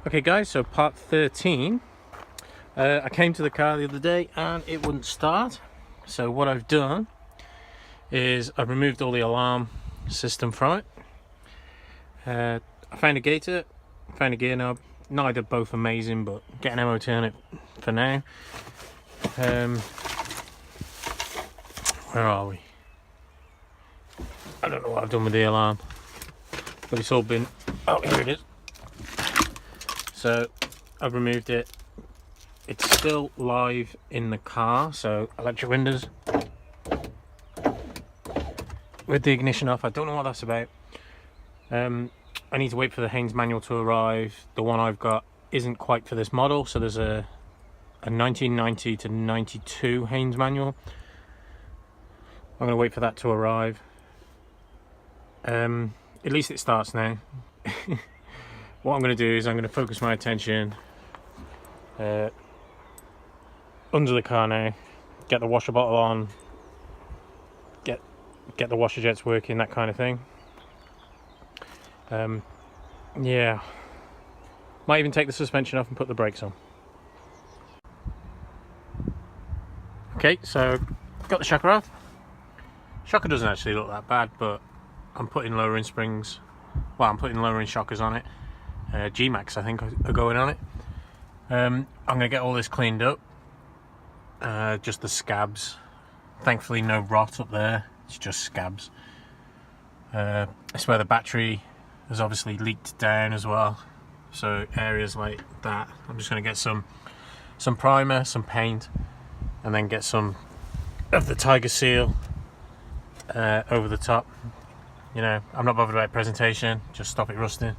Okay guys, so part 13. I came to the car the other day and it wouldn't start. So what I've done is I've removed all the alarm system from it. I found a gator, found a gear knob. Neither both amazing, but get an MOT on it for now. Where are we? I don't know what I've done with the alarm, but it's all been... Oh, here it is. So I've removed it. It's still live in the car, so electric windows with the ignition off. I don't know what that's about. I need to wait for the Haynes manual to arrive. The one I've got isn't quite for this model, so there's a 1990 to 92 Haynes manual. I'm going to wait for that to arrive. At least it starts now. What I'm going to do is I'm going to focus my attention under the car now, get the washer bottle on, get the washer jets working, that kind of thing. Yeah, might even take the suspension off and put the brakes on. Okay, so got the shocker off. Shocker doesn't actually look that bad, but I'm putting lowering springs. Well, I'm putting lowering shockers on it. G-Max I think are going on it. I'm gonna get all this cleaned up. Just the scabs. Thankfully no rot up there, it's just scabs. It's where the battery has obviously leaked down as well, so areas like that. I'm just gonna get some primer, some paint, and then get some of the Tiger Seal over the top. You know, I'm not bothered about presentation, just stop it rusting.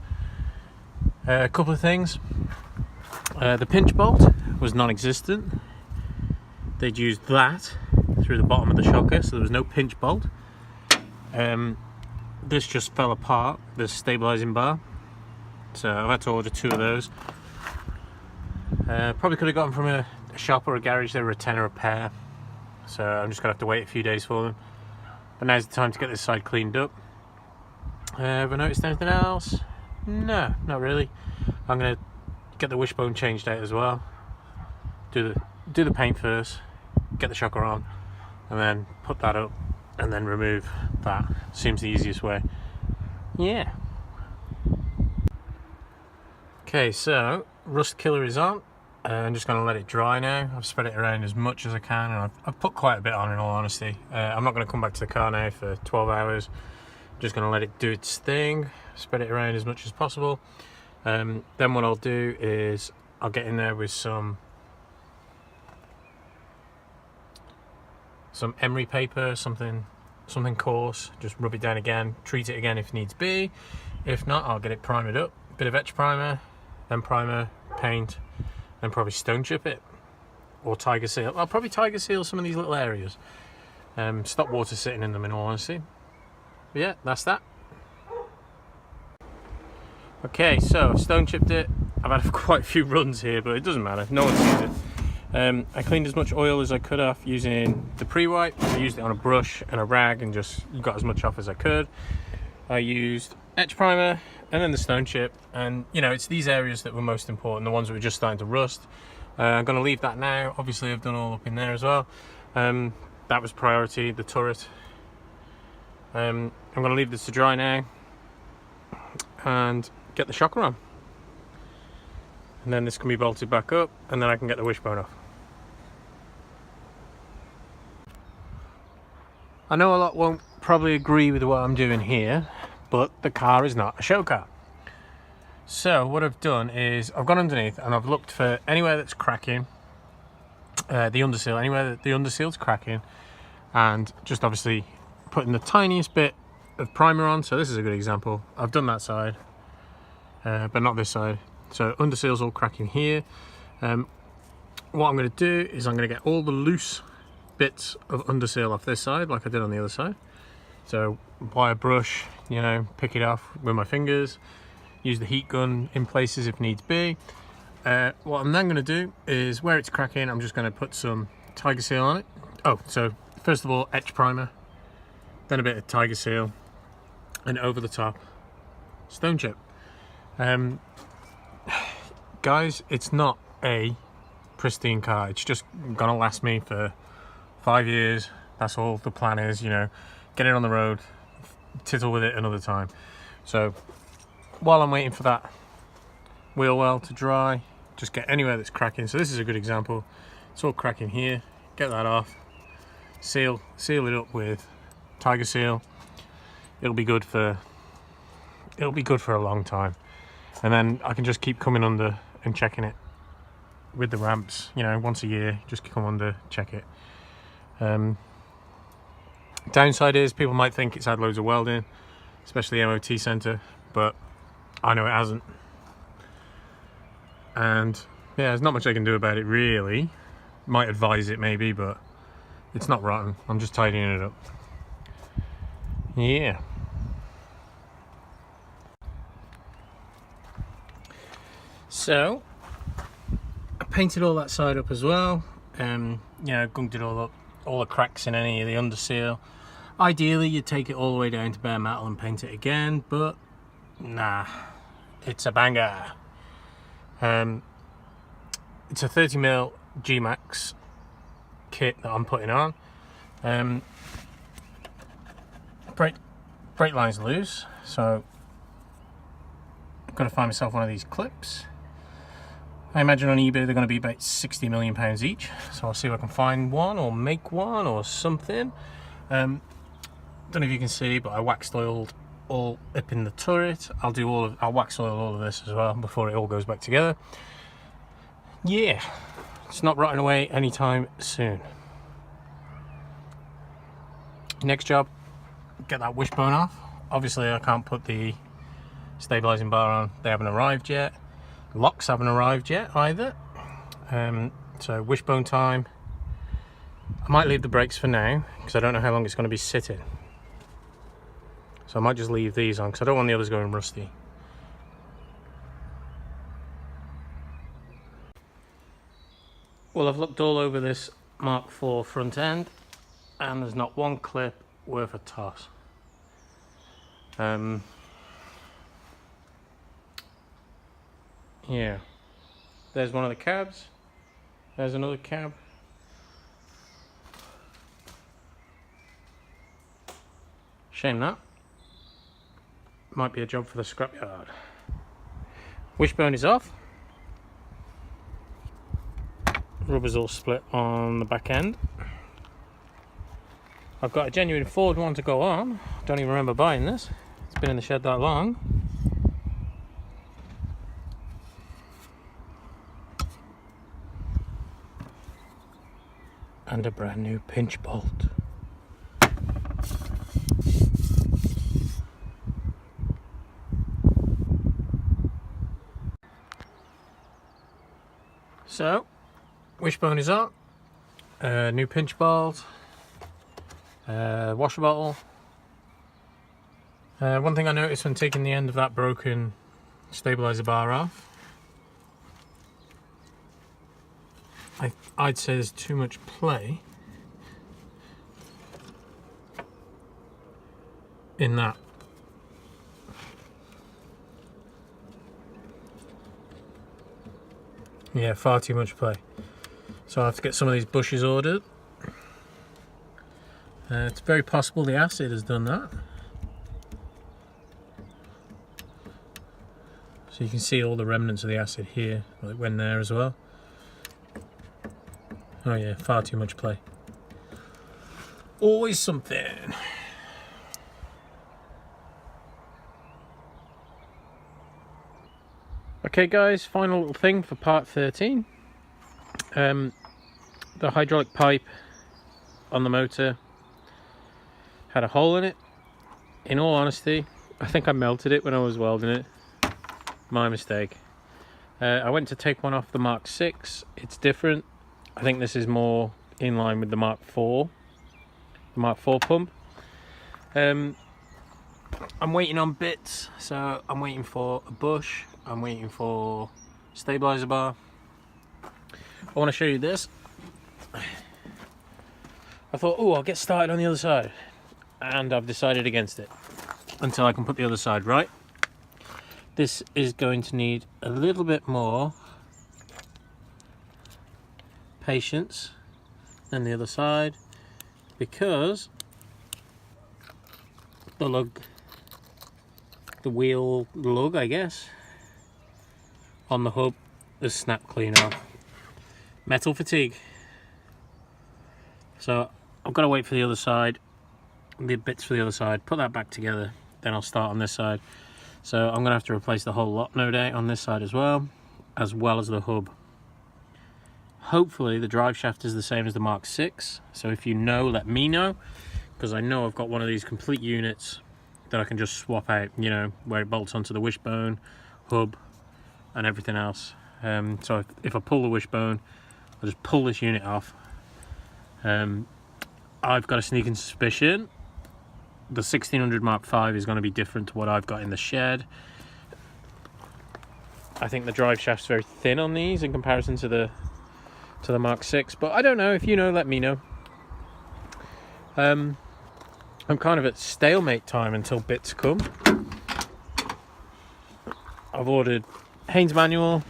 A couple of things. The pinch bolt was non-existent. They'd used that through the bottom of the shocker, so there was no pinch bolt. This just fell apart, this stabilizing bar, so I've had to order 2 of those. Probably could have gotten from a shop or a garage. They were £10 a pair, so I'm just gonna have to wait a few days for them. But now's the time to get this side cleaned up. Have I noticed anything else? No, not really. I'm gonna get the wishbone changed out as well. Do the paint first, get the shocker on, and then put that up, and then remove that. Seems the easiest way. Yeah. Okay, so rust killer is on. I'm just going to let it dry now. I've spread it around as much as I can, and I've put quite a bit on, in all honesty. I'm not going to come back to the car now for 12 hours. I'm just going to let it do its thing, spread it around as much as possible. Then what I'll do is I'll get in there with some emery paper, something coarse, just rub it down again, treat it again if needs be. If not, I'll get it primered up, bit of etch primer, then primer, paint, then probably stone chip it, or Tiger Seal. I'll probably Tiger Seal some of these little areas. Stop water sitting in them, in all honesty. But yeah, that's that. Okay, so I've stone chipped it. I've had quite a few runs here, but it doesn't matter, no one sees it. I cleaned as much oil as I could off using the pre-wipe. I used it on a brush and a rag and just got as much off as I could. I used etch primer and then the stone chip, and you know, it's these areas that were most important, the ones that were just starting to rust. I'm going to leave that now. Obviously I've done all up in there as well. That was priority, the turret. I'm going to leave this to dry now and get the shocker on. And then this can be bolted back up, and then I can get the wishbone off. I know a lot won't probably agree with what I'm doing here, but the car is not a show car. So what I've done is I've gone underneath and I've looked for anywhere that's cracking, the underseal, anywhere that the underseal's cracking, and just obviously putting the tiniest bit of primer on. So this is a good example. I've done that side, but not this side. So underseal's all cracking here. What I'm going to do is I'm going to get all the loose bits of underseal off this side, like I did on the other side. So apply a brush, you know, pick it off with my fingers, use the heat gun in places if needs be. What I'm then going to do is, where it's cracking, I'm just going to put some Tiger Seal on it. Oh, so first of all, etch primer, then a bit of Tiger Seal, and over the top, stone chip. guys, it's not a pristine car. It's just gonna last me for 5 years. That's all the plan is, you know, get it on the road, tittle with it another time. So while I'm waiting for that wheel well to dry, just get anywhere that's cracking. So this is a good example. It's all cracking here. Get that off, seal it up with Tiger Seal. It'll be good for a long time, and then I can just keep coming under and checking it with the ramps, you know, once a year. Just come under, check it. Downside is people might think it's had loads of welding, especially the MOT centre, but I know it hasn't. And yeah, there's not much I can do about it really. Might advise it maybe, but it's not rotten. I'm just tidying it up. Yeah. So I painted all that side up as well. You know, gunked it all up, all the cracks in any of the under seal. Ideally you'd take it all the way down to bare metal and paint it again, but nah, it's a banger. It's a 30mm G-Max kit that I'm putting on. Brake line's loose, so I've got to find myself one of these clips. I imagine on eBay they're going to be about £60 million each, so I'll see if I can find one or make one or something. Don't know if you can see, but I waxed oiled all up in the turret. I'll wax oil all of this as well before it all goes back together. Yeah, it's not rotting away anytime soon. Next job, get that wishbone off. Obviously I can't put the stabilizing bar on, they haven't arrived yet. Locks haven't arrived yet either. So wishbone time. I might leave the brakes for now because I don't know how long it's going to be sitting. So I might just leave these on because I don't want the others going rusty. Well, I've looked all over this Mark IV front end and there's not one clip worth a toss. Yeah, there's one of the cabs, there's another cab. Shame that. Might be a job for the scrapyard. Wishbone is off. Rubber's all split on the back end. I've got a genuine Ford one to go on. Don't even remember buying this. It's been in the shed that long. And a brand new pinch bolt. So, wishbone is on, new pinch bolt, washer bottle. One thing I noticed when taking the end of that broken stabilizer bar off, I'd say there's too much play in that. Yeah, far too much play. So I have to get some of these bushes ordered. It's very possible the acid has done that. So you can see all the remnants of the acid here, well, it went there as well. Oh yeah, far too much play. Always something. Okay guys, final little thing for part 13. The hydraulic pipe on the motor had a hole in it. In all honesty, I think I melted it when I was welding it. My mistake. I went to take one off the Mark 6. It's different. I think this is more in line with the Mark 4. The Mark 4 pump. I'm waiting on bits, so I'm waiting for a bush. I'm waiting for stabilizer bar. I want to show you this. I thought, oh, I'll get started on the other side, and I've decided against it until I can put the other side right. This is going to need a little bit more patience than the other side, because the wheel lug, I guess, on the hub has snapped clean off. Metal fatigue. So I've got to wait for the other side, the bits for the other side, put that back together, then I'll start on this side. So I'm going to have to replace the whole lot, no doubt, on this side as well as the hub. Hopefully the drive shaft is the same as the Mark 6, so if you know, let me know, because I know I've got one of these complete units that I can just swap out, you know, where it bolts onto the wishbone, hub and everything else. So if I pull the wishbone, I'll just pull this unit off. I've got a sneaking suspicion the 1600 Mark 5 is going to be different to what I've got in the shed. I think the drive shaft's very thin on these in comparison to the Mark 6, but I don't know. If you know, let me know. I'm kind of at stalemate time until bits come. I've ordered Haynes manual.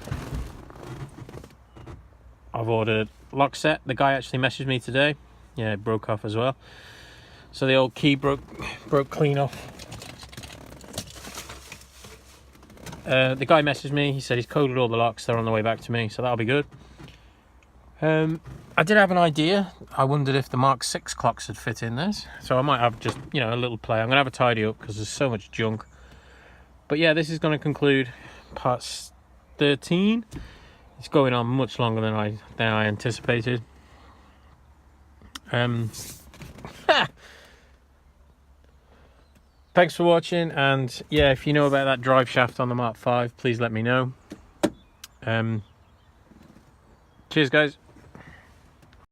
I've ordered lock set. The guy actually messaged me today. Yeah, it broke off as well. So the old key broke clean off. The guy messaged me. He said he's coded all the locks. They're on the way back to me, so that'll be good. I did have an idea. I wondered if the Mark 6 clocks would fit in this. So I might have just, you know, a little play. I'm going to have a tidy up because there's so much junk. But yeah, this is going to conclude part 13. It's going on much longer than I anticipated. Thanks for watching, and yeah, if you know about that drive shaft on the Mark 5, please let me know. Cheers guys.